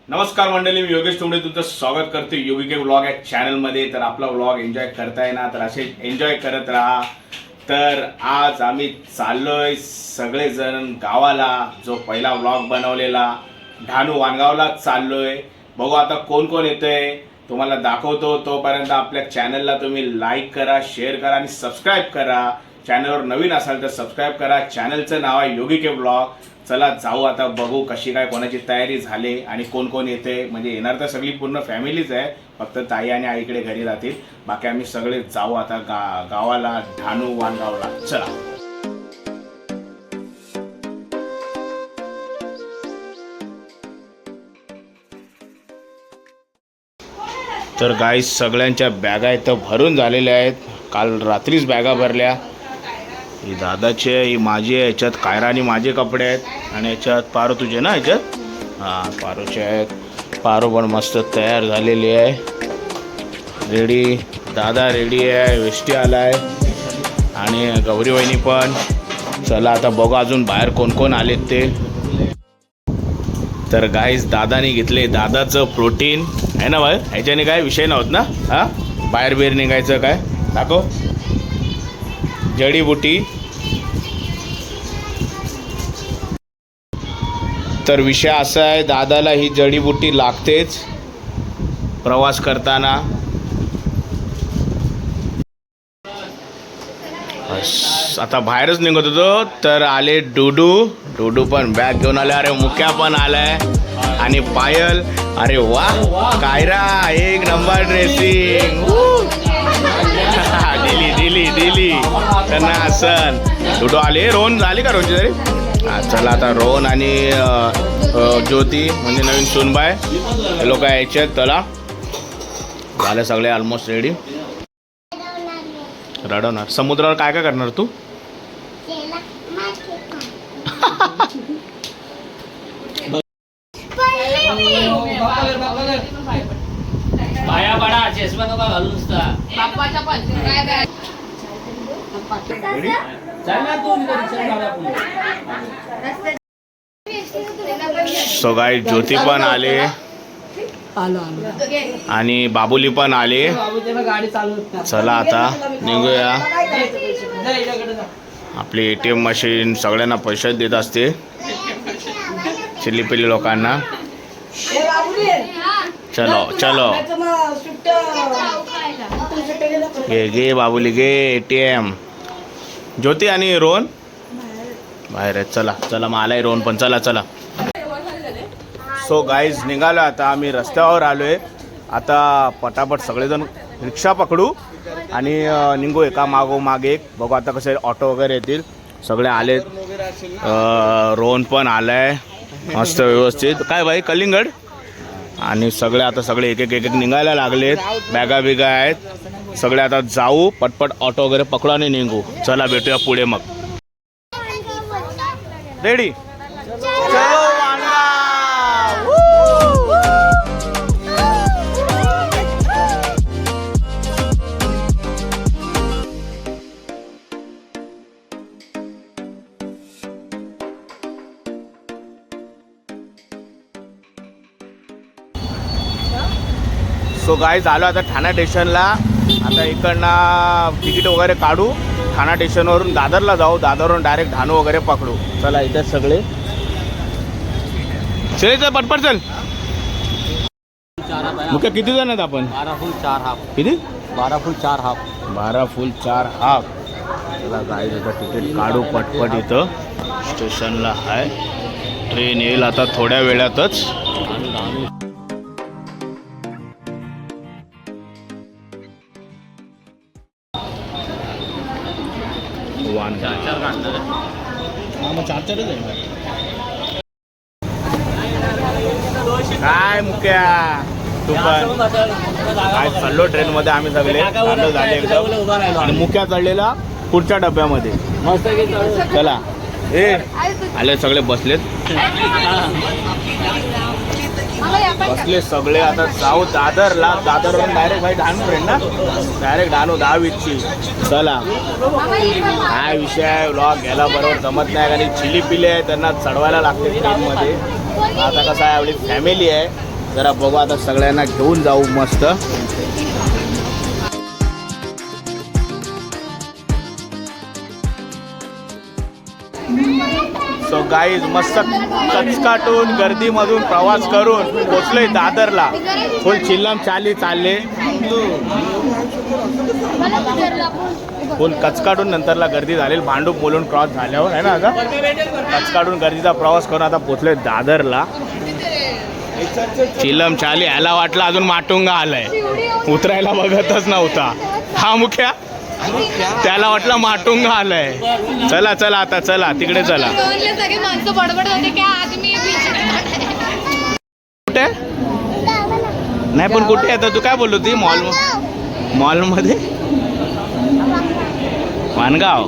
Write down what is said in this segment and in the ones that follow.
नमस्कार मंडळी, मी योगेश तुमडे तुमचं स्वागत करते योगी के व्लॉग या चॅनलमध्ये. तर आपला व्लॉग एन्जॉय करताय ना, तर असे एन्जॉय करत राहा. तर आज आम्ही चाललोय सगळेजण गावाला. जो पहिला व्लॉग बनवलेला ढाणू वानगावला चाललोय. बघू आता कोण कोण येतंय, तुम्हाला दाखवतो. तोपर्यंत आपल्या चॅनलला तुम्ही लाईक करा, शेअर करा आणि सबस्क्राईब करा. चॅनलवर नवीन असाल तर सबस्क्राईब करा. चॅनलचं नाव आहे योगी के व्लॉग. चला जाऊ आता, बघू कशी काय कोणाची तयारी झाली आणि कोण कोण येते. म्हणजे येणार तर सगळी पूर्ण फॅमिलीच आहे, फक्त ताई आणि आईकडे घरी राहतील. बाकी आम्ही सगळे जाऊ आता गावाला, ढाणू वानगावला. चला. तर गाईस सगळ्यांच्या बॅगा इथं भरून झालेल्या आहेत. काल रात्रीच बॅगा भरल्या. ही दादाची आहे, ही माझी आहे. याच्यात कायरा आणि माझे कपडे आहेत आणि याच्यात पारो तुझे ना, याच्यात हां पारोचे आहेत. पारो पण मस्त तयार झालेली आहे, रेडी. दादा रेडी आहे, वेष्टी आला आहे आणि गौरी वहिनी पण. चला आता बघू अजून बाहेर कोण कोण आलेत ते. तर गाईस दादाने घेतले दादाचं प्रोटीन आहे ना बाहेर. ह्याच्याने काय विषय नव्हत ना. हां बाहेर बिहेर निघायचं काय, दाखव. जडीबुटी. तर विषय असा आहे, दादाला ही जडीबुटी लागतेच प्रवास करताना. आता बाहेरच निघत होतो तर आले डुडू पण बॅग घेऊन आले. अरे मुक्या पण आलाय आणि पायल. अरे वा कायरा, एक नंबर ड्रेसिंग. दिली त्यांना हसन. डुडू आले. रोहन झाली का रोहनची तरी. हां चला आता रोहन आणि ज्योती म्हणजे नवीन सूनबाय हे लोक यायचे. चला झाले सगळे ऑलमोस्ट रेडी. रडवणार समुद्रावर काय काय करणार तू. पाया पडा, चष्मा नका घालून नुसता. सो गाई ज्योती पण आले आणि बाबुली पण आले. चला आता निघूया. आपली ATM मशीन सगळ्यांना पैसे देत असते, चिल्लीपिल्ली लोकांना. चलो घे बाबुली घे ATM. ज्योती आणि रोहन बाहेर आहेत. चला मग आलाय रोहन पण. चला. सो गाईज निघालो आता. आम्ही रस्त्यावर आलो आहे. आता पटापट सगळेजण रिक्षा पकडू आणि निघू एका मागोमाग एक. बघू आता कसे ऑटो वगैरे येतील. सगळे आलेत. रोहन पण आलाय मस्त व्यवस्थित. काय भाई कलिंगड. आणि सगळे एक निघायला लागलेत. बॅगा बिगा आहेत सगळे. आता जाऊ पटपट ऑटो वगैरे पकडू आणि निघू. चला भेटूया पुढे मग. रेडी. सो गाईज आलो आता ठाणा स्टेशनला. आता इकडनं तिकीट वगैरे काढू. ठाणा स्टेशनवरून दादरला जाऊ. दादरवरून डायरेक्ट ढाणू वगैरे पकडू. चला इथे सगळे चल पटपट चल. मुख्य किती जण आहेत आपण. 12 फुल 4 हाफ. किती. 12 फुल 4 हाफ. 12 फुल 4 हाफ. चला गाईज आता तिकीट काढू पटपट. इथं स्टेशनला आहे. ट्रेन येईल आता थोड्या वेळातच. काय मुक्या तू पण. काय चाललो ट्रेन मध्ये आम्ही सगळे झाले एकदम. आणि मुक्या चढलेला पुढच्या डब्यामध्ये. चला आले सगळे बसलेत. बसले सगळे. आता जाऊ दादरला. दादरवरून डायरेक्ट भाई ढाणू ट्रेन ना, डायरेक्ट ढाणू 10:20ची. चला काय विषय आहे. व्लॉग घ्यायला बरोबर जमत नाही कारण चिली पिले आहे त्यांना चढवायला लागते ट्रेनमध्ये. आता कसं आहे आपली फॅमिली आहे जरा बघू आता सगळ्यांना घेऊन जाऊ मस्त. सो गाईज मस्त कचकाटून गर्दीमधून प्रवास करून पोचलोय दादरला. फुल चिल्लम चाली चालले, फुल कचकाटून नंतरला गर्दी झाली. भांडूप बोलून क्रॉस झाल्यावर आहे ना, आता कचकाटून गर्दीचा प्रवास करून आता पोचलोय दादरला. चिलम चाली ह्याला वाटलं अजून माटुंगा आलाय, उतरायला बघतच नव्हता हा मुख्या, त्याला वाटलं माटुंगा आलाय. चला चला आता चला तिकडे चला. कुठे नाही पण कुठे आहे तू, काय बोललो ती मॉलमध्ये मानगाव.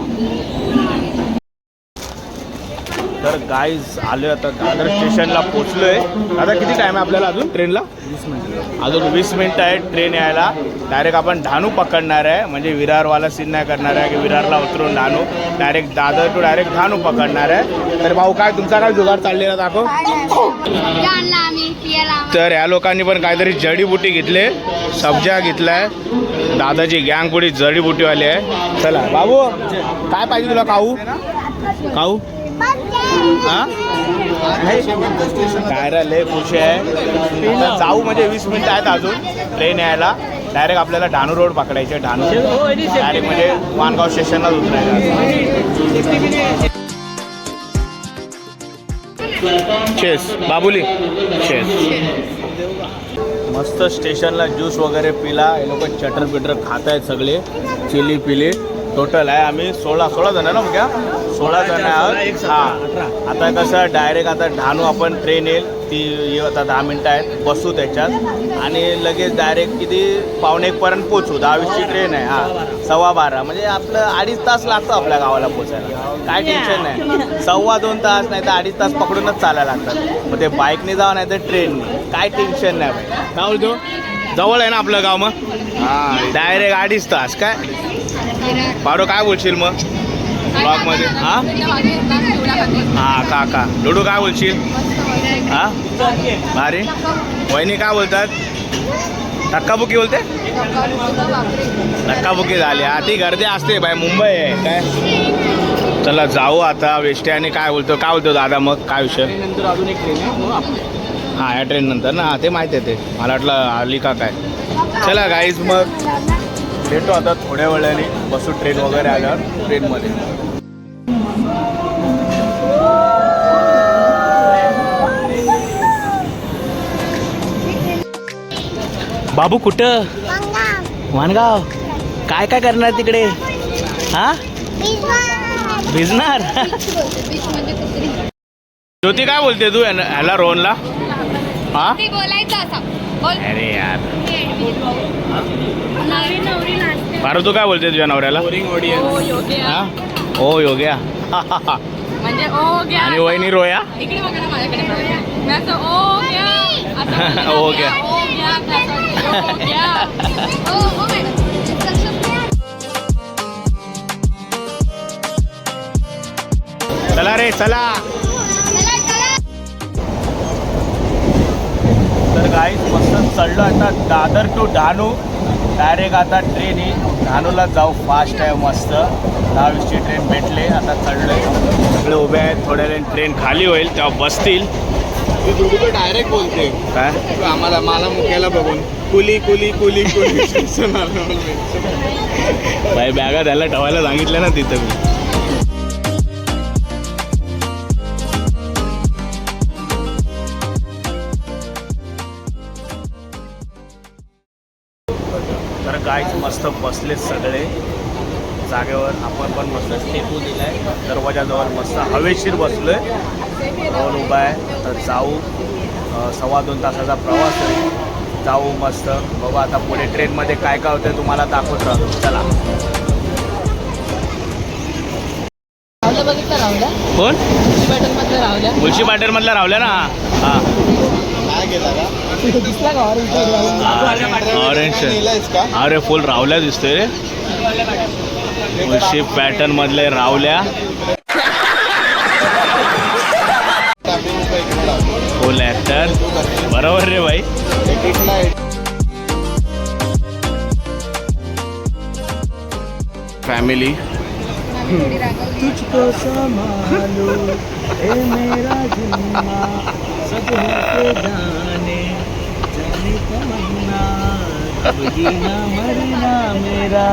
तर गाईज आलोय आता दादर स्टेशनला पोचलोय. आता किती टाइम आहे आपल्याला अजून ट्रेनला? 20 मिनिटं. अजून 20 मिनिटं आहे ट्रेन यायला. डायरेक्ट आपण डहाणू पकडणार आहे, म्हणजे विरारवाला सीन नाही करणार आहे की विरारला उतरून Dahanu, direct Dadar to direct Dahanu पकडणार आहे. तर भाऊ काय तुमचा काय जुगाड चाललेला दाखव. तर या लोकांनी पण काहीतरी जडीबुटी घेतले, सब्जा घेतलाय. दादाची गँग पुढे जडीबुटीवाली आहे. चला बाबू काय पाहिजे तुला खाऊ खाऊ? हा काय रे लय खुश आहे. आता जाऊ म्हणजे 20 मिनिटं आहेत अजून ट्रेन यायला. डायरेक्ट आपल्याला डहाणू रोड पकडायचे, डहाणू डायरेक्ट म्हणजे वानगाव स्टेशनलाच उतरायचं. चेस बाबुली चेस. मस्त स्टेशनला ज्यूस वगैरे पिला. हे लोक चटर पिटर खात आहेत सगळे, चिली पिली. टोटल आहे आम्ही 16 जण ना क्या 16 जण आहोत. हां आता कसं डायरेक्ट आता डहाणू आपण ट्रेन येईल ती आता 10 मिनटं आहेत, बसू त्याच्यात आणि लगेच डायरेक्ट किती 1:45 पोचू. 10:20ची ट्रेन आहे. हां 12:15 म्हणजे आपलं 2.5 तास लागतो आपल्या गावाला पोचायला. काय टेन्शन नाही. 2.25 तास नाही तर 2.5 तास पकडूनच चालायला लागतात. मग ते बाईकने जावं नाही तर ट्रेनने, काय टेन्शन नाही भाई. काय बोलतो जवळ आहे ना आपलं गाव, मग हां डायरेक्ट 2.5 तास. काय पारो काय बोलशील मग ब्लॉगमध्ये? हां हां काका डोडू काय बोलशील? हां भारी. वहिनी काय बोलतात? धक्काबुक्की बोलते, धक्काबुक्की झाली. हा ती गर्दी असते बाय, मुंबई आहे काय. चला जाऊ आता. वेष्ट्याने काय बोलतो दादा मग काय विषय? नंतर अजून एक ट्रेन आहे. हां या ट्रेन नंतर ना, ते माहिती आहे, ते मला वाटलं आली का काय. चला गाईज मग भेटू आता थोड्या वेळाने, बसू ट्रेन वगैरे आल्यावर ट्रेनमध्ये. बाबू कुठं? मानगाव. काय काय करणार तिकडे? हा भिजणार. ज्योती काय बोलते तू ह्याला रोहनला? हा अरे यार पारू तू काय बोलते तुझ्या नवऱ्याला? हा ओ योग्या म्हणजे ओ गया आणि वहिनी रोया. इकडे बघा ना माझ्याकडे. मी असं ओ गया ओ गया. ओ गया ओ गया. चला रे चला. तर गाईज मस्त चढलो आता दादर टू डहाणू. डायरेक्ट आता ट्रेन येईल डहाणूला जाऊ. फास्ट आहे मस्त. 10:20ची ट्रेन भेटले. आता चढलोय, सगळे उभे आहेत. थोड्या वेळ ट्रेन खाली होईल तेव्हा बसतील. डायरेक्ट बोलते काय आम्हाला, मला मुख्याला बघून कुली कुली कुली कुली. बाई बॅगा त्याला ठेवायला सांगितलं ना तिथं मी. तर गाईज मस्त बसले सगळे जागेवर. आपण पण मस्त स्टेपू दिलाय दरवाजाजवळ, मस्त हवेशीर बसलोय. रोड उभा आहे. तर जाऊ. 2.25 तासाचा प्रवास आहे. जाऊ मस्त. बघू आता पुढे ट्रेनमध्ये काय काय होतं तुम्हाला दाखवत राहतो. चला. बघितलं राहुल्या कोण? मधलं राहुल्या, मुळशी पाटीलमधला राहुल्या ना. हां दिसला का ऑरेंज? अरे फुल रावल्या दिसतोय रे. मुळशी पॅटर्न मधले रावल्या. फुल ॲक्टर. बरोबर रे भाई. फॅमिली. तुझको संभालो ए मेरा जिम्मा सब होके जाने जाने तमन्ना अब जीना मरना मेरा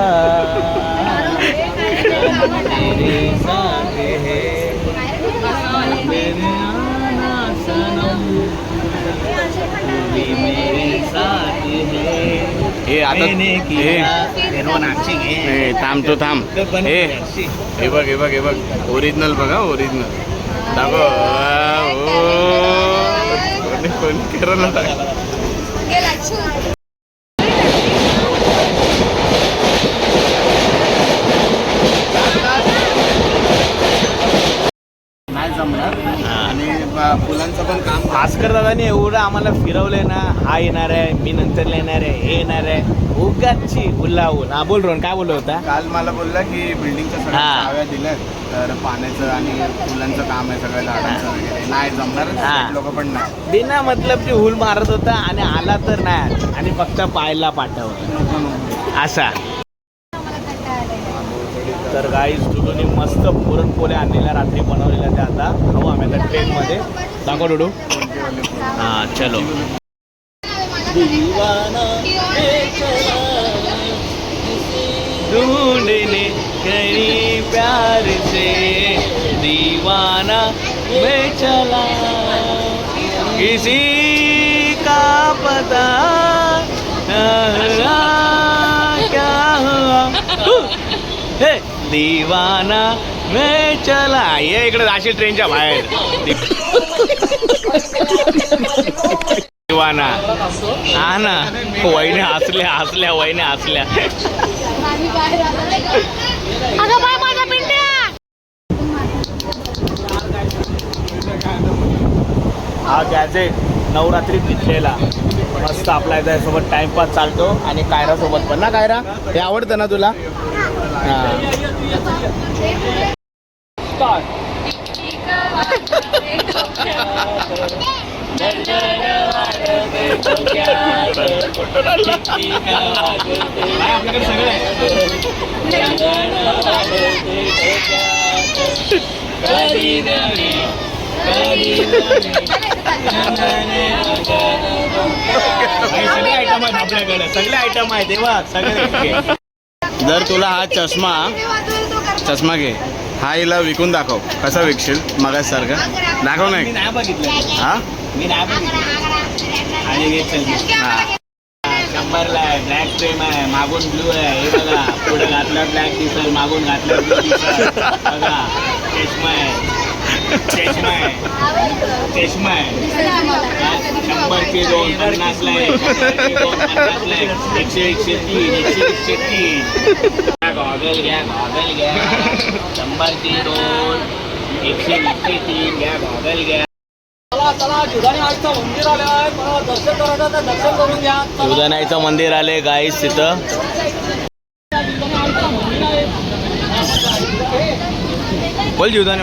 तेरे साथ है मेरे आना सनम तू भी मेरे साथ है. हे आता हे थांब तो थांब. हे बघ ओरिजिनल बघा ओरिजिनल दाखव. कोणी करायला नाही जमणार. आणि फुलांचं पण काम भास्कर दादाने एवढं आम्हाला फिरवलंय ना. हा येणार आहे, मी नंतर येणार आहे, हे येणार आहे. उगाची हुल्लाहून. हा बोल रोहन, काय बोलत होता? काल मला बोलला की बिल्डिंगच्या सगळ्या हा. चाव्या दिल्यात तर पाण्याचं आणि फुलांचं काम आहे सगळ्या झाडांचं वगैरे. नाही हा. जमणार लोक पण नाही. बिना मतलबची हुल मारत होता आणि आला तर नाही आणि फक्त पाहायला पाठवलं असा. तर गाईस डुडूने मस्त पुरणपोळ्या आणलेल्या रात्री बनवलेल्या त्या आता खाऊ आम्ही आता ट्रेनमध्ये. दाखव डुडू. हां चलो. ढूंढने कहीं प्यार से दीवाना मैं चला किसी का पता क्या हुआ हे दीवाना मैं चला. ये इकडे जाशील ट्रेनच्या बाहेर. दीवाना. हा ना वहिने हसल्या वहिने हसल्या. हा गॅजेट नवरात्रीत घेतलेला मस्त आपला याच्यासोबत टाइमपास चालतो आणि कायरा सोबत पण ना. कायरा हे आवडतं ना तुला? आपल्याकडे सगळं सगळे आयटम आहेत आपल्याकडे. सगळे आयटम आहेत तेव्हा सगळे. जर तुला हा चष्मा घे. हा हिला विकून दाखव. कसा विकशील मगासारखा दाखव. नाही बघितलं. हा मी नाही बघितलं. आणि हा 100ला आहे. ब्लॅक फ्रेम आहे, मागून ब्लू आहे. हे बघा पुढे घातलं ब्लॅक दिसल, मागून घातलं ब्लू दिसल. बघा चष्मा आहे. चष्मा आहे. 100ची 2, 50ला आहे, 50ला आहे, 100, 103. गॉगल घ्या 100ची 2, 103 घ्या गॉगल घ्या. जीवदानीचं मंदिर आले गाईस तिथं. बोल जीवदानी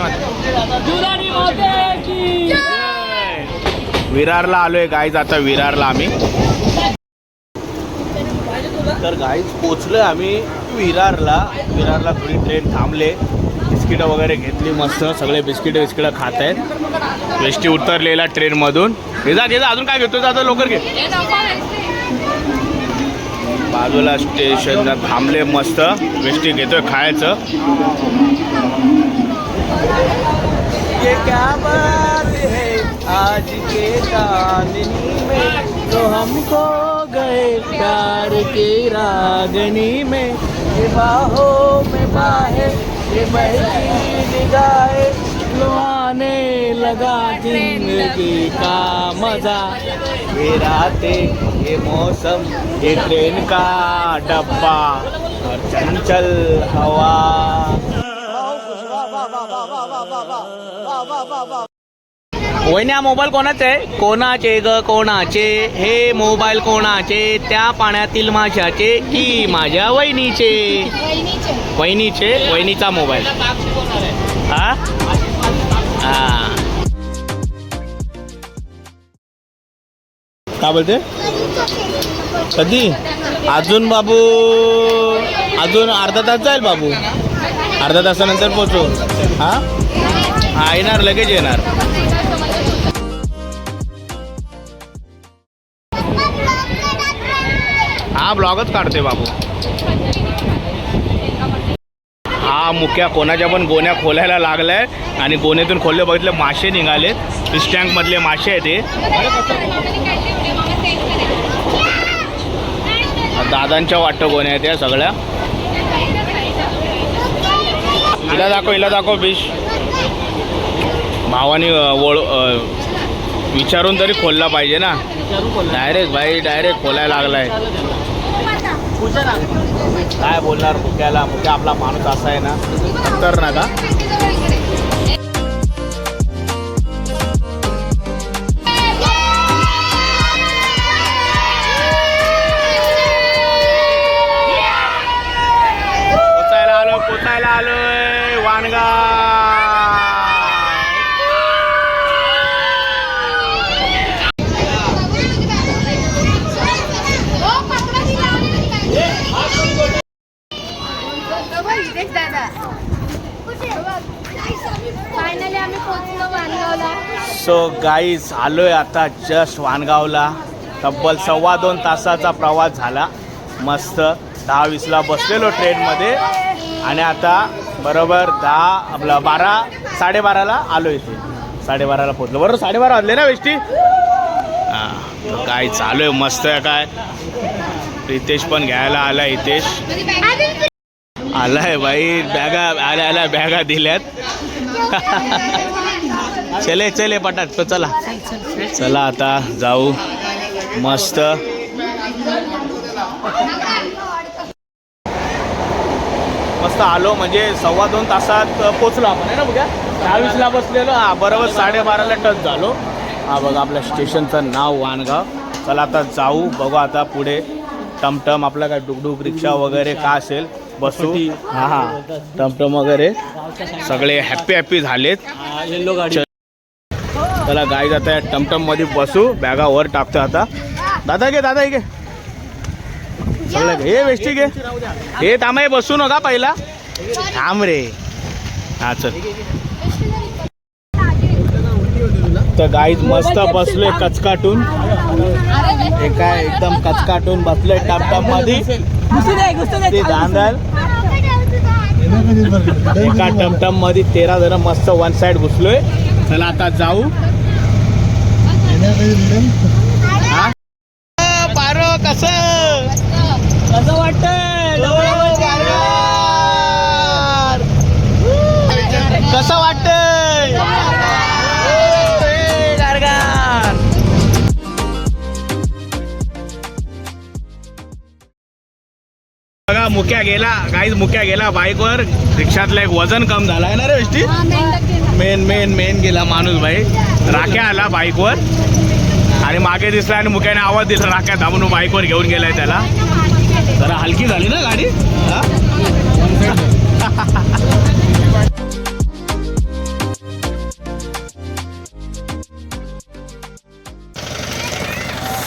विरारला आलोय गाईज. आता विरारला आम्ही. तर गाईज पोचलोय आम्ही विरारला. थोडी ट्रेन थांबले. बिस्किटं वगैरे घेतली मस्त. सगळे बिस्किटं खात आहेत. वेष्टी उतरलेला ट्रेनमधून. घे जा अजून काय घेतो जातो लवकर घे. बाजूला स्टेशनला थांबले मस्त. वेष्टी घेतोय खायचं. ये क्या बात है आज के चांदनी में तो हमको गए प्यार के रागनी में. ये बाहों में बाहें ये बहती निगाहें लो आने लगा जिंदगी का मजा. ये रातें ये मौसम ये ट्रेन का डब्बा और चंचल हवा. वहिनी हा मोबाईल कोणाचा आहे? कोणाचे ग कोणाचे? हे मोबाईल कोणाचे? त्या पाण्यातील माशाचे की माझ्या वहिनीचे? वहिनीचे. वहिनीचा मोबाईल. हा हा काय बोलते कधी अजून बाबू अजून अर्धा तास जाईल बाबू अर्धा तासानंतर पोचू हा येणार लगेच येणार हा ब्लॉगच काढते बाबू हा मुख्या कोणाच्या पण गोण्या खोलायला लागलाय आणि गोण्यातून खोलले बघितले मासे निघालेत फिश टँक मधले मासे आहेत ते दादांच्या वाटतं गोण्या आहेत या सगळ्या हिला दाखव फिश भावानी विचारून तरी खोलला पाहिजे ना डायरेक्ट खोलायला लागलाय काय बोलणार मुख्याला मुख्या आपला माणूस असा आहे ना तर ना का पोचायला आलोय वानगा फायनली आम्ही पोहोचलो वानगावला. सो गाईज आलोय आता जस्ट वानगावला तब्बल 2.25 तासाचा प्रवास झाला मस्त 10:20ला बसलेलो ट्रेनमध्ये आणि आता बरोबर 12:30 आलो इथे 12:30ला पोचलो बरोबर 12:30 वाजले ना वेष्टी हां काय चालू आहे मस्त आहे काय रितेश पण घ्यायला आला हितेश आलाय बाई बॅगा आल्या बॅगा दिल्यात चले पटात चला आता जाऊ मस्त मस्त आलो म्हणजे 2.25 तासात पोचलो आपण आहे ना बघा 10:20ला बसलेलो बरोबर 12:30ला टच झालो बघा आपल्या स्टेशनचं नाव वानगाव चला आता जाऊ बघू आता पुढे टमटम आपला काय डुकडुक रिक्षा वगैरे का असेल बसू हां टमटम वगैरे सगळे हॅप्पी झालेत चला गाई जाता टमटम मध्ये बसू बॅगा वर टाकतो आता दादा घे सगळं हे वेष्टी घे हे थांबाय बसू नका पहिला थांब रे हा चल तर गाईज मस्त बसलोय कचकाटून हे काय एकदम कचकाटून बसलोय टमटम मध्ये दांदल एका टमटम मध्ये 13 जण मस्त वन साइड घुसलोय चला आता जाऊ पारो कसं वाटतंय कसं वाटतंय बघा मुक्या गेला बाईकवर रिक्षातलं एक वजन कम झालाय ना रे वेष्टी मेन गेला माणूस भाई राख्या आला बाईकवर आणि मागे दिसला आणि मुक्याने आवाज दिला राख्या थांबून बाईकवर घेऊन गेलाय त्याला जरा हलकी झाली ना गाडी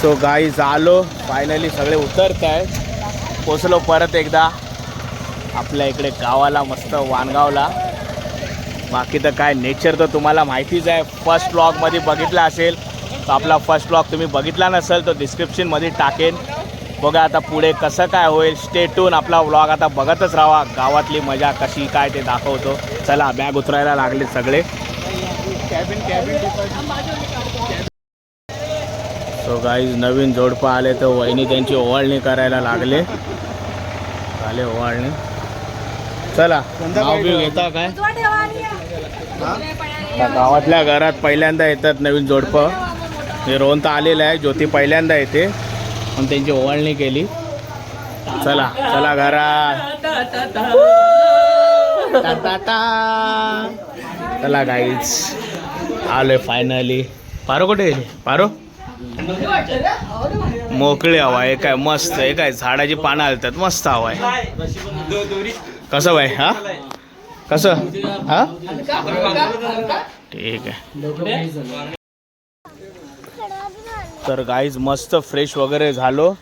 सो गाईज आलो फायनली सगळे उतरत आहे पोचलो परत एकदा आपल्या इकडे गावाला मस्त वानगावला बाकी तर काय नेचर तर तुम्हाला माहितीच आहे फर्स्ट ब्लॉगमध्ये बघितला असेल तर आपला फर्स्ट ब्लॉग तुम्ही बघितला नसेल तर डिस्क्रिप्शनमध्ये टाकेन बघा आता पुढे कसं काय होईल स्टे ट्यून आपला व्लॉग आता बघतच राहा गावातली मजा कशी काय ते दाखवतो चला बॅग उतरायला लागले सगळे सो गाईज नवीन जोडपं आले तर वहिनी त्यांची ओवाळणी करायला लागले झाले ओवाळणी चला नाव बिव घेता काय गावातल्या घरात पहिल्यांदा येतात नवीन जोडपं हे रोहन तर आलेलं आहे ज्योती पहिल्यांदा येते पण त्यांची ओवाळणी केली चला घरात चला गाईज आलोय फायनली पारो कुठे गेली पारो मोकळी हवा आहे काय मस्त आहे काय झाडाची पानं हलतात मस्त हवा आहे कसं बाय हा कसं हा ठीक आहे तर गाईज मस्त फ्रेश वगैरे झालो.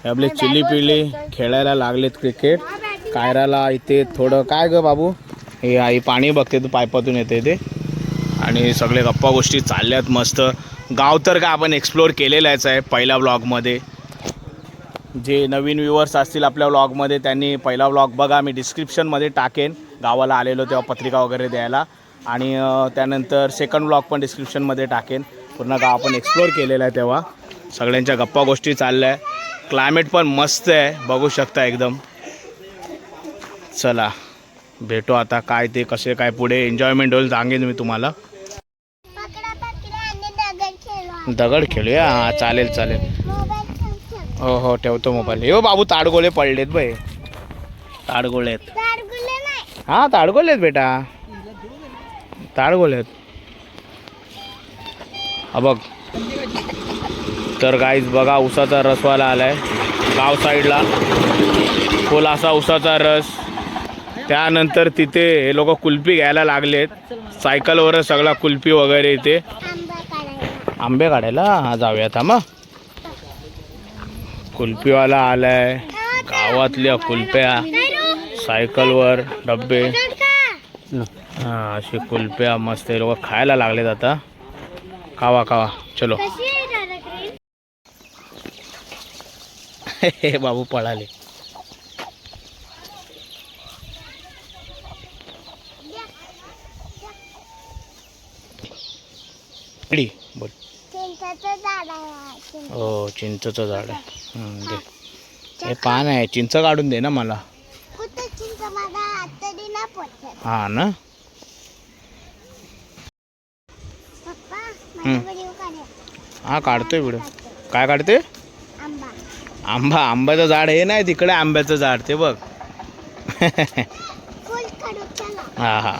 आपले चिली पिली खेळायला लागलेत क्रिकेट. कायराला इथे थोडं काय ग बाबू हे आई पाणी बघते तू पायपातून येते ते आणि सगळे गप्पा गोष्टी चालल्यात मस्त. गाव तर काय आपण एक्सप्लोअर केलेलंच आहे पहिल्या व्लॉगमध्ये. जे नवीन व्ह्युअर्स असतील आपल्या व्लॉगमध्ये त्यांनी पहिला व्लॉग बघा, मी डिस्क्रिप्शनमध्ये टाकेन. गावाला आलेलो तेव्हा पत्रिका वगैरे द्यायला आणि त्यानंतर सेकंड व्लॉग पण डिस्क्रिप्शनमध्ये टाकेन. पूर्ण गाव आपण एक्सप्लोअर केलेलं आहे तेव्हा. सगळ्यांच्या गप्पा गोष्टी चालल्या आहे. क्लायमेट पण मस्त आहे बघू शकता एकदम. चला भेटू आता काय ते कसे काय पुढे एन्जॉयमेंट होईल सांगेन मी तुम्हाला. दगड खेळूया हां चालेल चालेल. हो हो ठेवतो मोबाईल. हो बाबू ताडगोळे पडलेत बाई. ताडगोळे आहेत हां ताडगोळे आहेत बेटा ताडगोळे आहेत. हा बघ तर गाईज बघा उसाचा रसवाला आलाय गाव साईडला. फुल असा उसाचा रस. त्यानंतर तिथे हे लोक कुल्फी घ्यायला लागलेत. सायकलवरच सगळा कुल्फी वगैरे इथे. आंबे काढायला हा जाऊयात मग. कुल्फीवाला आलाय. गावातल्या कुल्फ्या सायकलवर डब्बे हां अशी कुल्फ्या मस्त हे लोक खायला लागलेत आता. खावा खावा चलो. हे बाबू पळाले. बोल. हो चिंचचं झाड आहे. दे हे पान आहे चिंच काढून दे ना मला. हा ना हा काढतोय व्हिडिओ. काय काढते? आंबा. आंब्याचं झाड हे नाही तिकडे आंब्याचं झाड ते बघ. हा हा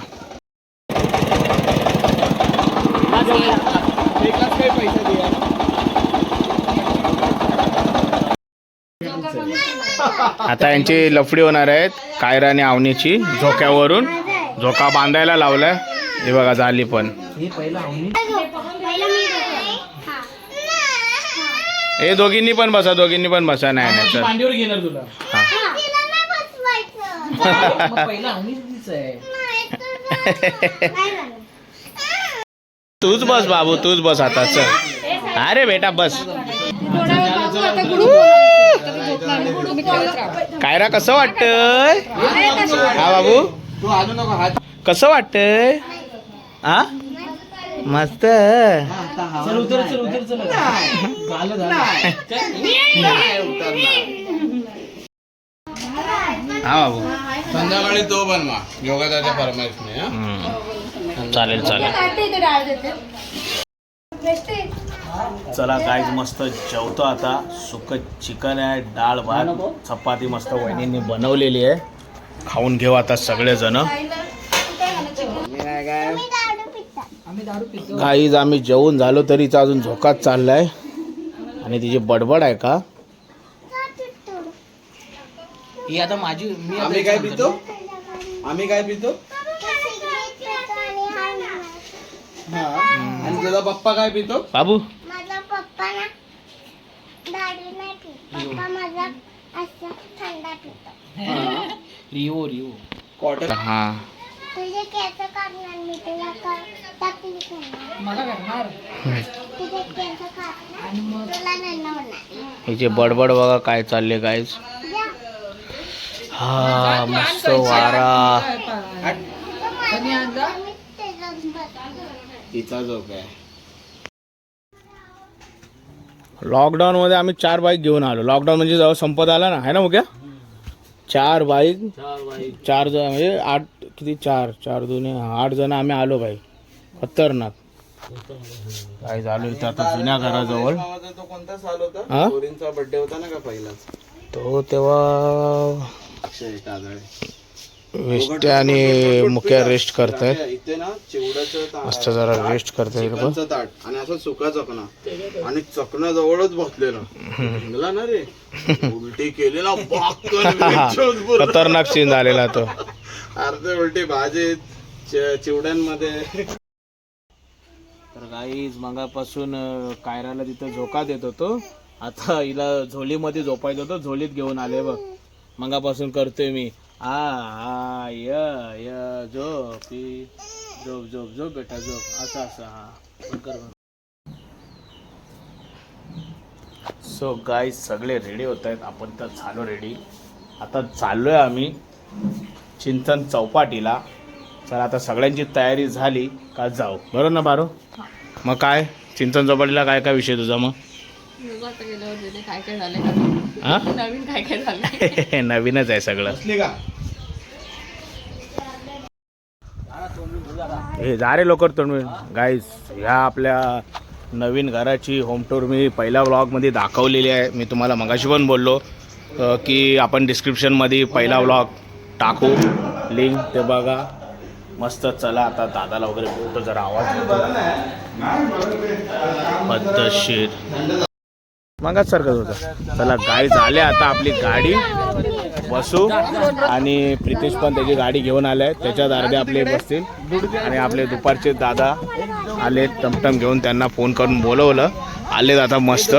आता यांची लफडी होणार आहेत कायरा आणि आवनीची. झोक्यावरून झोका बांधायला लावलाय हे बघा झाली पण. हे दोघींनी पण बसा दोघींनी पण बसा. नाही नाही तर तूच बस बाबू तूच बस आता चल. अरे बेटा बस. कायरा कसं वाटतंय हा बाबू कसं वाटतंय? हा मस्त. हा बाबू संध्याकाळी तो बनवा योगाचा फरमाईश नाही. चालेल चालेल. चला गाईज मस्त जेवतो आता. सुकं चिकन आहे डाळ भात चपाती मस्त वहिनींनी बनवलेली आहे. खाऊन घेऊ आता सगळेजण. गाईज आम्ही जेवून झालो तरीच अजून झोकाच चाललाय आणि तिची बडबड आहे का. ही आता माझी आम्ही काय पितो आणि तुझा पप्पा काय पितो बाबू? माझा पप्पा ना दारू नाही पित. पप्पा माझा असा थंडा पितो. Rio quarter. हा तुझे केस काढणार मी तुला तकलीफ होणार. मला करणार तुझे केस काढणार तुला नाही होणार. हिचे बडबड बघा काय चालले गाईज. हा मस्त वारा. तिचा झोप आहे. लॉकडाऊन मध्ये आम्ही 4 बाईक घेऊन आलो. लॉकडाऊन म्हणजे जेव्हा संपत आला ना आहे ना मग 4 बाईक 4 जण म्हणजे 8 किती 4 2 8 जण आम्ही आलो बाई. खतरनाक काय झालो इथं आता जुन्या घराजवळ. तो कोणता साल होता? हा? पोरींचा बर्थडे होता ना का पहिलाच तो तेव्हा अक्षय काजळे. वेस्ट आणि मुख्य रेस्ट करतायत. इथे ना चिवड्याचं मस्त जरा रेस्ट करतायत बघ. चिकनचं ताट आणि असं सुका चकना आणि चकना जवळच बसलेला हिंगला ना रे. उलटी केलेला खतरनाक सीन झालेला तो. अर्धे उलटी भाजी चिवड्यांमध्ये. तर गाईज मगापासून कायराला तिथं झोका देत होतो, आता हिला झोलीमध्ये झोपायचं होतं, झोलीत घेऊन आले बघ. मगापासून करतोय मी आ य य झोपी झोप झोप झोप बेटा झोप, असं असं. हा कर. सो गाईज सगळे रेडी होत आहेत, आपण तर झालो रेडी. आता चाललोय आम्ही चिंतन चौपाटीला. चला आता सगळ्यांची तयारी झाली का जाऊ, बरोबर ना बारो? मग काय चिंतन चौपाटीला काय काय विषय तुझा मग? काय काय झालं हा नवीन काय काय झालं नवीनच आहे सगळं. हे जा रे लवकर तुम्ही गाईज. ह्या आपल्या नवीन घराची होम टूर मी पहिल्या व्लॉगमध्ये दाखवलेली आहे. मी तुम्हाला मगाशी पण बोललो की आपण डिस्क्रिप्शनमध्ये पहिला व्लॉग टाकू, लिंक ते बघा मस्त. चला आता दादाला वगैरे बोलतो, जरा आवाज पद्धतशीर मगाच सारखंच होतं. चला गाडी झाले, आता आपली गाडी बसू. आणि प्रितेश पण त्याची गाडी घेऊन आले, त्याच्यात अर्धे आपले बसतील. आणि आपले दुपारचे दादा आले टमटम घेऊन, त्यांना फोन करून बोलवलं, आले आता मस्त.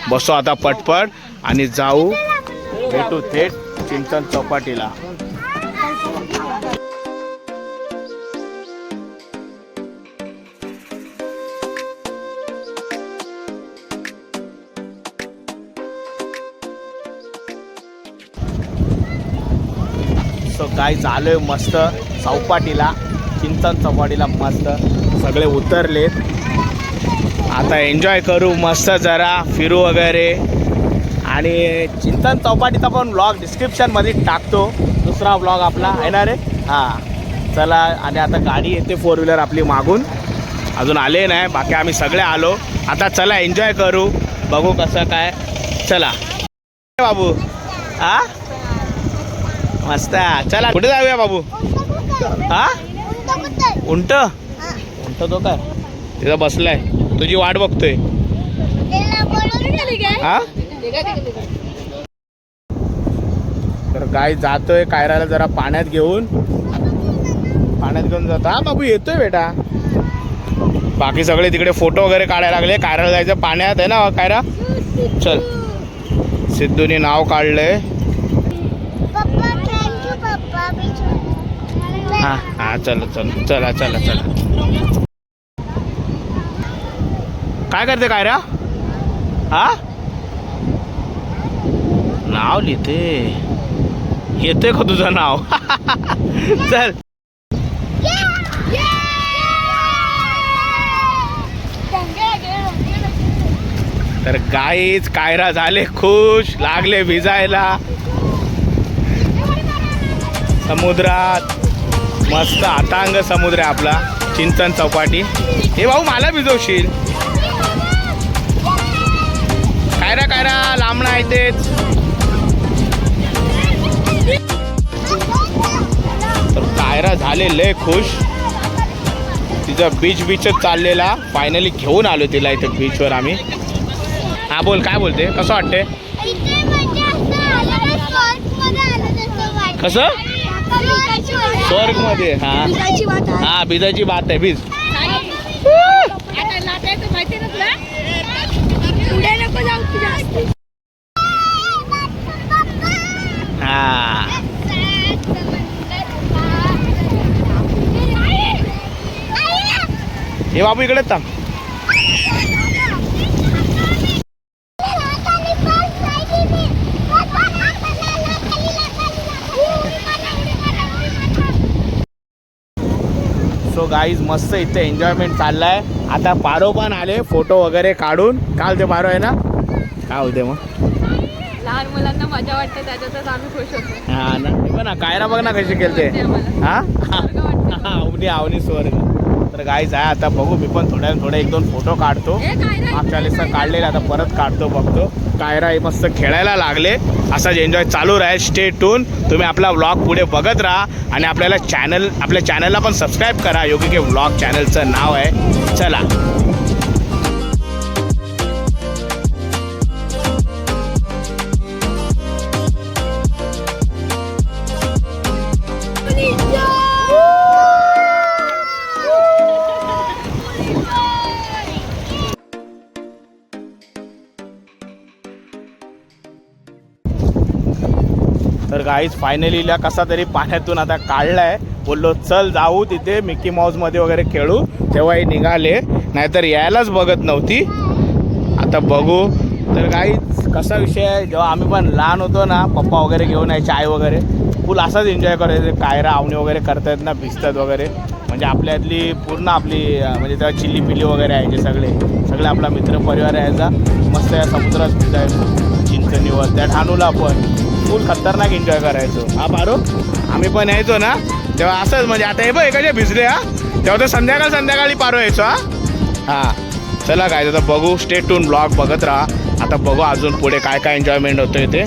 बसू आता पटपट आणि जाऊ, भेटू थेट चिंतन चौपाटीला. सो काय चालू आहे मस्त चौपाटीला, चिंतन चौपाटीला मस्त. सगळे उतरलेत, आता एन्जॉय करू मस्त, जरा फिरू वगैरे. आणि चिंतन चौपाटीचा पण व्लॉग डिस्क्रिप्शनमध्ये टाकतो, दुसरा व्लॉग आपला आहे ना रे. हां चला. आणि आता गाडी येते 4 व्हीलर आपली मागून, अजून आले नाही, बाकी आम्ही सगळे आलो. आता चला एन्जॉय करू, बघू कसं काय. चला बाबू. हा मस्त. चला कुठे जाऊया बाबू? हा उंट उंट तो काय तिथं बसलाय, तुझी वाट बघतोय. हा तर काय जातोय कायराला जरा पाण्यात घेऊन जातो. हा बाबू येतोय बेटा. बाकी सगळे तिकडे फोटो वगैरे काढायला लागले. कायराला जायचं पाण्यात आहे ना कायरा. चल सिद्धूने नाव काढलंय. हा हा चला चला चला चला चला. काय करते कायरा? हा नाव लिहिते. येते का तुझं नाव? चल. तर गाईच कायरा झाले खुश, लागले भिजायला समुद्रात. मस्त हातांग समुद्र आहे आपला चिंतन चौपाटी. हे भाऊ मला भिजवशील? कायरा कायरा लांबणं आहे तेच. तर कायरा झाले लय खुश, तिचा बीचच चाललेला. फायनली घेऊन आलो तिला इथे बीचवर आम्ही. हा बोल, काय बोलते? कसं वाटते? कसं स्वर्ग मध्ये? हा हा भिजायची बात आहे, भिज. हा हे बाबू इकडे थांब. सो गाईज मस्त इथे एन्जॉयमेंट चाललाय. आता पारो पण आले फोटो वगैरे काढून. काल ते पारो आहे ना, काय होते मग लहान मुलांना मजा वाटते, त्याच्यातच आम्ही खुश होतो. हा ना. बघ ना कायरा, बघ ना कसे केलते. हा अवनी अवनी स्वर्ग. तर गाईज आहे. आता बघू, मी पण थोडे 1-2 फोटो काढतो. मागच्या वेळेस काढलेले, आता परत काढतो, बघतो. कायरा हे मस्त खेळायला लागले. असाच एन्जॉय चालू राहील. Stay tune. तुम्ही आपला व्लॉग पुढे बघत राहा. आणि आपल्या चॅनलला पण सबस्क्राईब करा. योगिके व्लॉग चॅनलचं नाव आहे. चला. तर गाईज फायनली कसा तरी पाण्यातून आता काढलाय. बोललो चल जाऊ तिथे मिकी माऊसमध्ये वगैरे खेळू, तेव्हाही निघाले, नाहीतर यायलाच बघत नव्हती. आता बघू. तर गाईज कसा विषय आहे, जेव्हा आम्ही पण लहान होतो ना, पप्पा वगैरे घेऊन यायचे, आई वगैरे फुल असाच एन्जॉय करायचे. कायरा आवणी वगैरे करतायत ना, भिजतात वगैरे, म्हणजे आपल्यातली पूर्ण आपली म्हणजे तेव्हा चिल्ली पिल्ली वगैरे यायचे सगळे आपला मित्र परिवार यायचा. मस्त या समुद्रात भिजायचो चिंचणीवर, त्या ठाणूला पण फुल खतरनाक एन्जॉय करायचो. हा पारो आम्ही पण यायचो ना तेव्हा असंच, म्हणजे आता हे बघ एखाद्या भिजले हा, तेव्हा तर संध्याकाळी पारो यायचो. हां चला काय आता बघू, स्टे टून ब्लॉग बघत राहा. आता बघू अजून पुढे काय काय एन्जॉयमेंट होतं ते.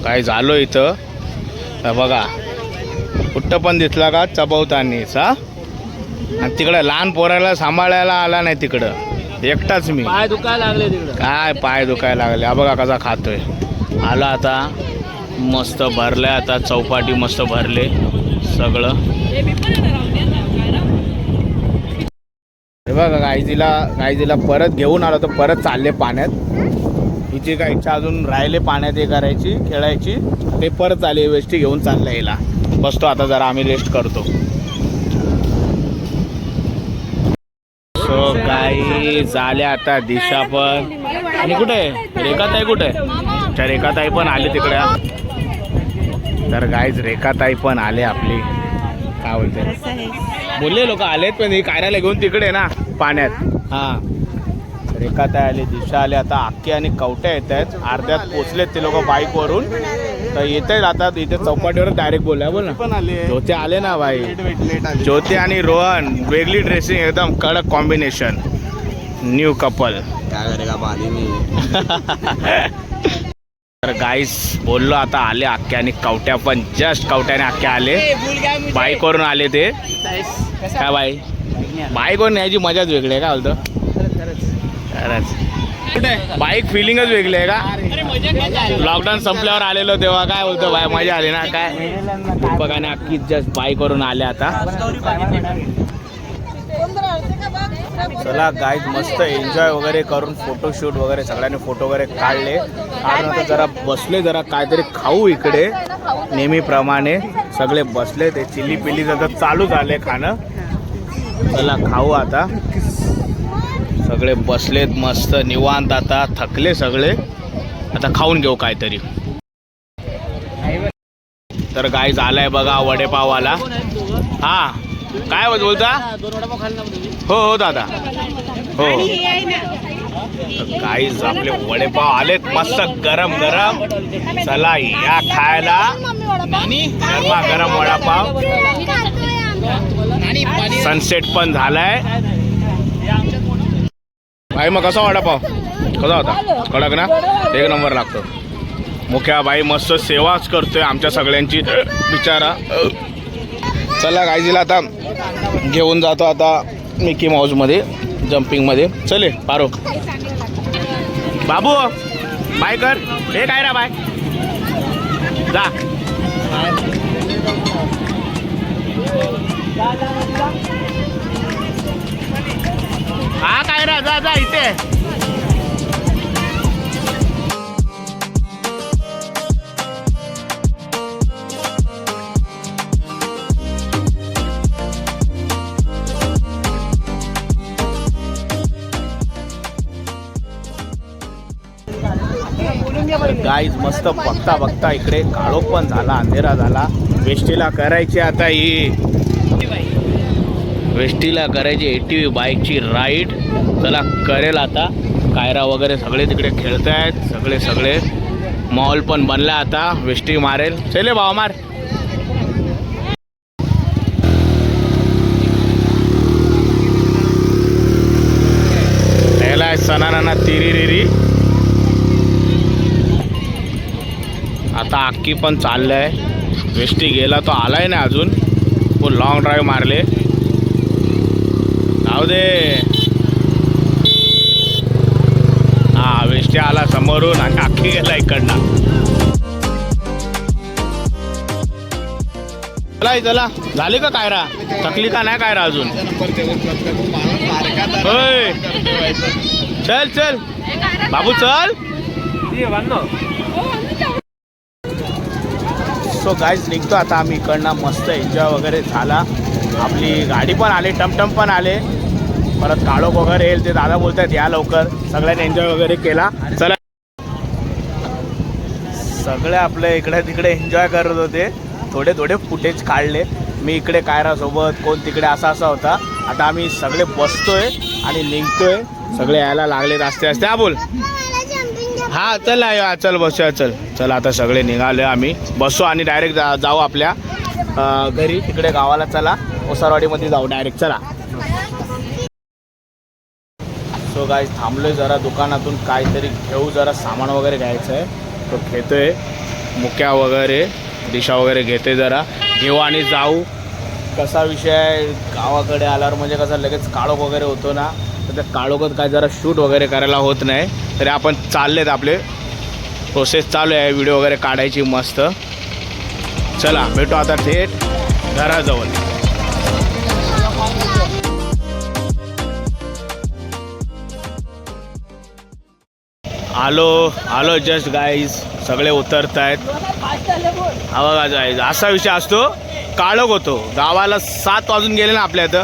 काय झालं इथं बघा, कुठं पण दिसला का चपवतानीच. हा आणि तिकडं लहान पोराला सांभाळायला आला नाही, तिकडं एकटाच मी. पाय दुखायला लागले तिकडं. काय पाय दुखायला लागले, हा बघा कसा खातोय. आला आता मस्त भरले, आता चौपाटी मस्त भरले सगळं. हे बघा गायजीला परत घेऊन आलो, तर परत चालले पाण्यात. हिची काय इच्छा अजून राहिले पाण्यात हे करायची, खेळायची, ते परत आले वेस्टी घेऊन चाललं. हिला बसतो आता जरा, आम्ही रेस्ट करतो. सो गाई झाल्या आता दिशा पण. आणि कुठे आहे रेखाताई, कुठे आहे? अच्छा रेखाताई पण आली तिकडे. तर गाईज रेखाताई पण आले आपली. काय बोलते बोलले लोक आलेत, पण ही कायराला घेऊन तिकडे ना पाण्यात. हां रेखाताई आले, दिशा आले, आता आक्की आणि कवट्या येत आहेत. अर्ध्यात पोचलेत ते लोक बाईकवरून, तर येत आहेत आता इथे चौपाटीवर डायरेक्ट. बोल ना पण आले, ज्योती आले ना बाई. लेट आले. ज्योती आणि रोहन वेगळी ड्रेसिंग, एकदम कडक कॉम्बिनेशन, न्यू कपल. काय करेगा पाणी नाही. तर गाईस बोललो आता आले आक्या आणि कवट्या पण. जस्ट कवट्याने आक्या आले, बाईकवरून आले ते. काय बाईकवरून यायची मजाच वेगळी आहे. काय बोलतो खरंच, बाईक फिलिंगच वेगळी आहे का. लॉकडाऊन संपल्यावर आलेलो तेव्हा काय बोलतो बाय, मजा आली ना. काय बघा अख्खी जस्ट बाईकवरून आले आता. चला गाईज मस्त एन्जॉय वगैरे करून फोटोशूट वगैरे सगळ्यांनी फोटो वगैरे काढले. कारण आता जरा बसले, जरा काहीतरी खाऊ इकडे. नेहमीप्रमाणे सगळे बसले, ते चिल्ली पिल्ली तर चालू झाले खाणं. चला खाऊ आता. सगळे बसलेत मस्त निवांत, आता थकले सगळे, आता खाऊन घेऊ काहीतरी. तर गाईज आलाय बघा वडेपाववाला. हा काय बोलता? हो दादा हो. गाईज आपले वडेपाव आलेत मस्त गरम गरम. चला या खायला गरमा गरम वडापाव. सनसेट पण झालाय. बाई मग कसा वडापाव कसा होता? कडक ना, एक नंबर लागतो. मुख्या बाई मस्त सेवाच करतोय आमच्या सगळ्यांची बिचारा. चला गाईजीला आता घेऊन जातो आता मिकी माऊसमध्ये, जम्पिंगमध्ये. चले पारो बाबू बाय कर. हे काय रा बाय जा. हा काय रा जा जा इथे. गाईज मस्त बघता बघता इकडे काळोख पण झाला, अंधेरा झाला. वेस्टीला करायची आता ही वेस्टीला करायची ATV बाईकची राईड. चला करेल आता. कायरा वगैरे सगळे तिकडे खेळत आहेत, सगळे मॉल पण बनला आता. वेस्टी मारेल. चले भावा मार. त्याला सणाना तिरी. आता आक्की पण चाललंय. वेस्टी गेला तो आलाय ना अजून. तो लॉंग ड्राईव्ह मारले. जाऊ दे. हा वेस्टी आला समोरून आणि आक्की गेला इकडनं. चला झाली का कायरा? थकली का नाही कायरा अजून? होय चल बाबू चल. सो गाईज निघतो आता आम्ही इकडनं. मस्त एन्जॉय वगैरे झाला. आपली गाडी पण आली, टमटम पण आले. परत काळोख वगैरे येईल ते दादा बोलतात या लवकर. सगळ्यांनी एन्जॉय वगैरे केला. चला सगळे आपले इकडे तिकडे एन्जॉय करत होते. थोडे थोडे फुटेज काढले मी इकडे कायरासोबत, कोण तिकडे असा होता. आता आम्ही सगळे बसतोय आणि निघतोय. सगळे यायला लागलेत असते असते. हा बोल. हा चल चल बसूया. चल आता सगळे निघाले. आम्ही बसू आणि डायरेक्ट जाऊ आपल्या घरी तिकडे गावाला. चला ओसारवाडीमध्ये जाऊ डायरेक्ट. चला. सो गाईज थांबलोय जरा दुकानातून काहीतरी घेऊ, जरा सामान वगैरे घ्यायचं आहे. तो घेतोय मुक्या वगैरे दिशा वगैरे घेते. जरा घेऊ आणि जाऊ. कसा विषय आहे गावाकडे आल्यावर म्हणजे कसं लगेच काळोख वगैरे होतो ना, तर त्या काळोखात काय जरा शूट वगैरे करायला होत नाही. तरी आपण चाललेत, आपले प्रोसेस चालू आहे व्हिडिओ वगैरे काढायची मस्त. चला भेटू आता थेट घराजवळ. आलो जस्ट गाईज. सगळे उतरत आहेत. हा बघा गाईज असा विषय असतो. काळोख होतो गावाला 7 वाजून गेले ना आपल्या इथं.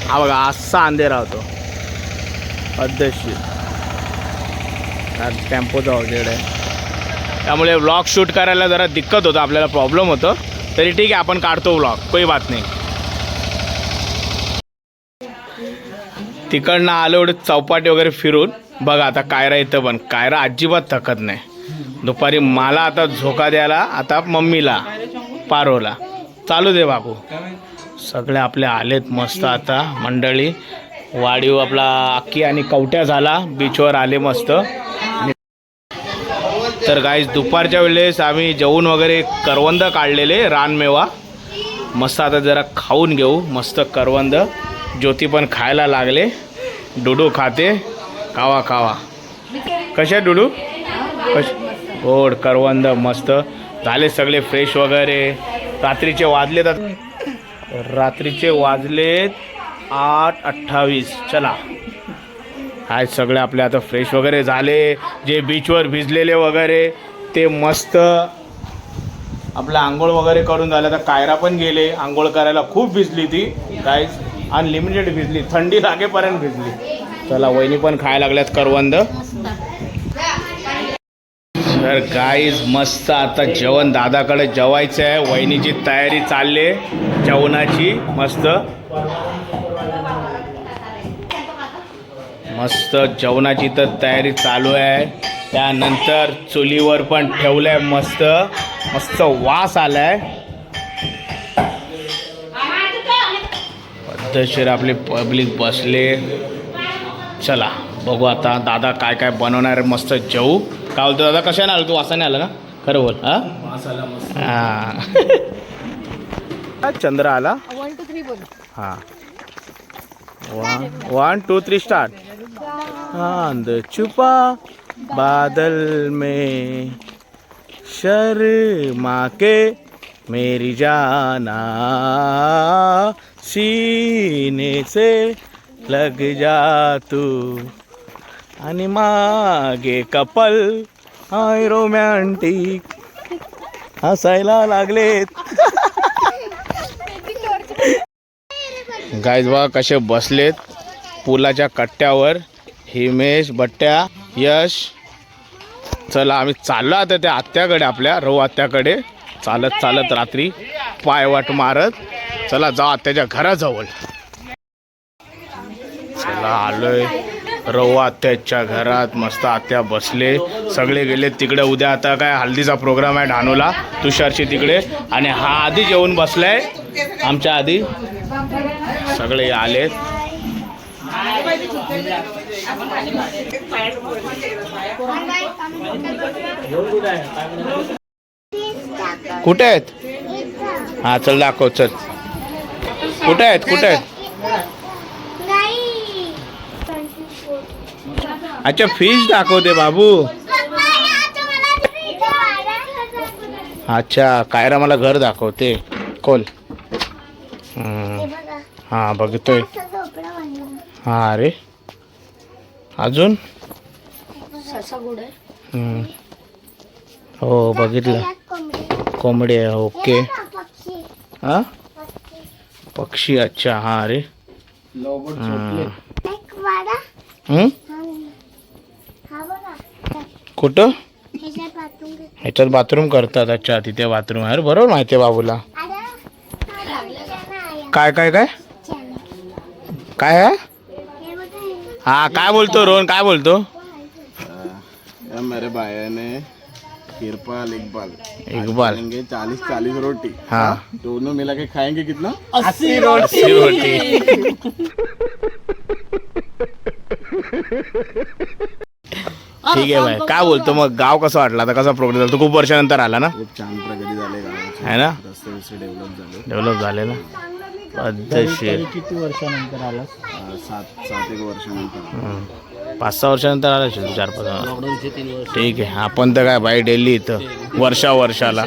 हा बघा असा अंधेरा होतो पद्धतशीर. टेम्पोचा वगैरे त्यामुळे व्लॉग शूट करायला जरा दिक्कत होतं, आपल्याला प्रॉब्लेम होतं. तरी ठीक आहे आपण काढतो व्लॉग, कोई बात नाही. तिकडनं आलो एवढे चौपाटी वगैरे फिरून. बघा आता कायरा इथं पण कायरा अजिबात थकत नाही. दुपारी मला आता झोका द्यायला, आता मम्मीला पारोला. चालू दे बाबू. सगळे आपले आलेत मस्त आता मंडळी. वाढीव आपला अक्की आणि कवट्या झाला, बीचवर आले मस्त. तर गाईज दुपारच्या वेळेस आम्ही जेवून वगैरे करवंद काढलेले रानमेवा मस्त. आता जरा खाऊन घेऊ मस्त करवंद. ज्योती पण खायला लागले. डुडू खाते. खावा कशा डुडू गोड करवंद मस्त झाले. सगळे फ्रेश वगैरे. रात्रीचे वाजलेत 8:28. चला आज सगळे आपले आता फ्रेश वगैरे झाले. जे बीचवर भिजलेले वगैरे ते मस्त आपलं आंघोळ वगैरे करून झालं. आता कायरा पण गेले आंघोळ करायला. खूप भिजली ती गाईज, अनलिमिटेड भिजली, थंडी लागेपर्यंत भिजली. चला वहिनी पण खायला लागल्यात करवंद. तर गाईज मस्त आता जेवण दादाकडे जेवायचं आहे. वहिनीची तयारी चालली जेवणाची मस्त मस्त जेवणाची तर तयारी चालू आहे. त्यानंतर चुलीवर पण ठेवलं आहे मस्त मस्त वास आलाय. पद्धतशीर आपले पब्लिक बसले. चला बघू आता दादा काय काय बनवणार आहे. मस्त जेवू. काय बोलतो दादा, कशाने आलं तू? वासाने आलं ना? खरं बोल. हां चंद्र आला. 1 2 3 बोल. हां 1 2 3 स्टार्ट. चांद छुपा बादल में शर्मा के मेरी जाना सीने से लग जा तू आणि मागे कपल हाय रोमॅन्टिक हसायला लागलेत. गाईज बघा कसे बसलेत पुलाच्या कट्ट्यावर. हिमेश, बट्ट्या, यश. चला आम्ही चाललो आता त्या आत्याकडे, आपल्या रऊ आत्याकडे. चालत रात्री पायवाट मारत. चला जाऊ आत्याच्या घराजवळ. चला आलोय रऊ आत्याच्या घरात. मस्त आत्या बसले. सगळे गेले तिकडे. उद्या आता काय हल्दीचा प्रोग्राम आहे ढाणूला, तुषारची तिकडे. आणि हा आधी जेवून बसलाय आमच्या आधी. सगळे आलेत. कुठे आहेत? हा चल दाखव. चल कुठे आहेत? अच्छा फिश दाखवते बाबू. अच्छा कायरा मला घर दाखवते. खोल. हा बघतोय. हा अरे अजून हो बघितलं. कोंबडी आहे. ओके. हे बघा, पक्षी हा पक्षी. पक्षी. अच्छा हा. अरे एक वाडा. हम्म? हा बघा, कुठं ह्याच्यात बाथरूम घेतो. ह्याच्यात बाथरूम करतात. अच्छा तिथे बाथरूम आहे. अरे बरोबर माहिती आहे बाबूला. अरे, हा चॅनल आहे. काय काय काय चॅनल. काय आहे? हे बघा, हे. हा काय बोलतो रोहन, काय बोलतो? या मेरे भाई ने इरफान इकबाल इकबाल 40 रोटी. हाँ दोनों मिला के खाएंगे कितना? 80 रोटी. रोटी. ठीक आहे भाई. काय बोलतो मग, गाव कसं वाटलं आता, कसा प्रोग्रेस झाला? तू खूप वर्षानंतर आला ना, खूप छान प्रगती झाली गावाची. आहे ना, रस्ते विस्ते डेव्हलप झाले. डेव्हलप झाले ना पद्धतशीर. किती वर्षानंतर आलास? 7-1 वर्षानंतर. 5-6 वर्षानंतर आला असेल, 4-5. लॉकडाऊनचे 3 वर्ष. ठीक आहे. आपण तर काय भाई डेली इथं वर्षाला.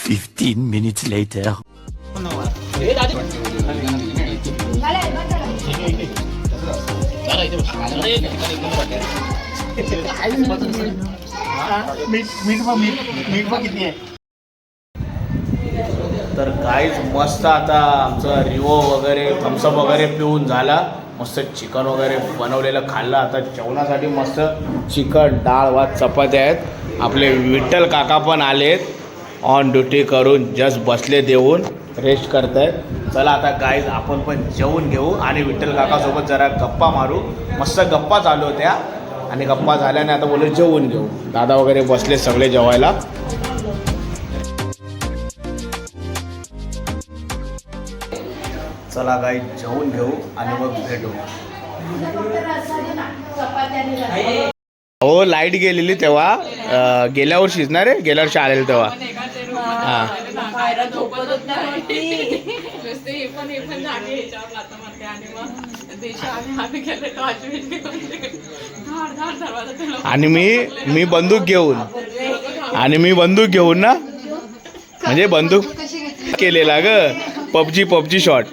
15 minutes later. तर गाईज मस्त आता आमचं रिवो वगैरे थम्सअप वगैरे पिऊन झाला. मस्त चिकन वगैरे बनवलेलं खाल्लं. आता जेवणासाठी मस्त चिकन, डाळ, भात, चपात्या आहेत. आपले विठ्ठल काका पण आलेत ऑन ड्युटी करून, जस्ट बसले देऊन रेस्ट करतायत. चला आता गाईज आपण पण जेवून घेऊ आणि विठ्ठल काकासोबत जरा गप्पा मारू. मस्त गप्पा चालू होत्या आणि गप्पा झाल्याने आता बोलू जेवून घेऊ. दादा वगैरे बसले सगळे जेवायला. चला गाईज जेवून घेऊ आणि मग भेटू. हो लाईट गेलेली तेव्हा, गेल्या वर्षीच ना रे, गेल्या वर्षी आलेलं तेव्हा. हां आणि मी बंदूक घेऊन ना, म्हणजे बंदूक केलेला ग, पबजी शॉट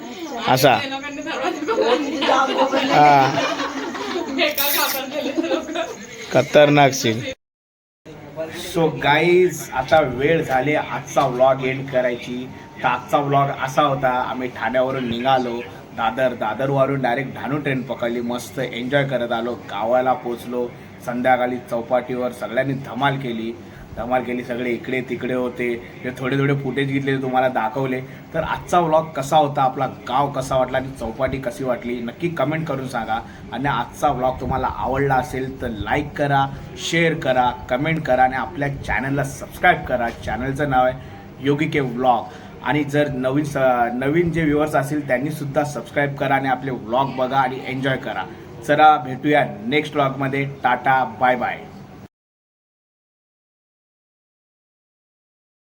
असा. हा खतरनाक सीन. सो गाईज आता वेळ झाली आजचा व्लॉग एंड करायची. तर आजचा व्लॉग असा होता, आम्ही ठाण्यावरून निघालो, दादरवरून डायरेक्ट डहाणू ट्रेन पकडली. मस्त एन्जॉय करत आलो, गावाला पोचलो. संध्याकाळी चौपाटीवर सगळ्यांनी धमाल केली. सगळे इकडे तिकडे होते. ते थोडे फुटेज घेतले, तुम्हाला दाखवले. तर आजचा व्लॉग कसा होता, आपला गाव कसा वाटला आणि चौपाटी कशी वाटली नक्की कमेंट करून सांगा. आणि आजचा व्लॉग तुम्हाला आवडला असेल तर लाईक करा, शेअर करा, कमेंट करा आणि आपल्या चॅनलला सबस्क्राईब करा. चॅनलचं नाव आहे योगी के व्लॉग. आणि जर नवीन जे व्ह्युअर्स असतील त्यांनीसुद्धा सबस्क्राईब करा आणि आपले व्लॉग बघा आणि एन्जॉय करा. चला भेटूया नेक्स्ट व्लॉगमध्ये. Tata bye bye.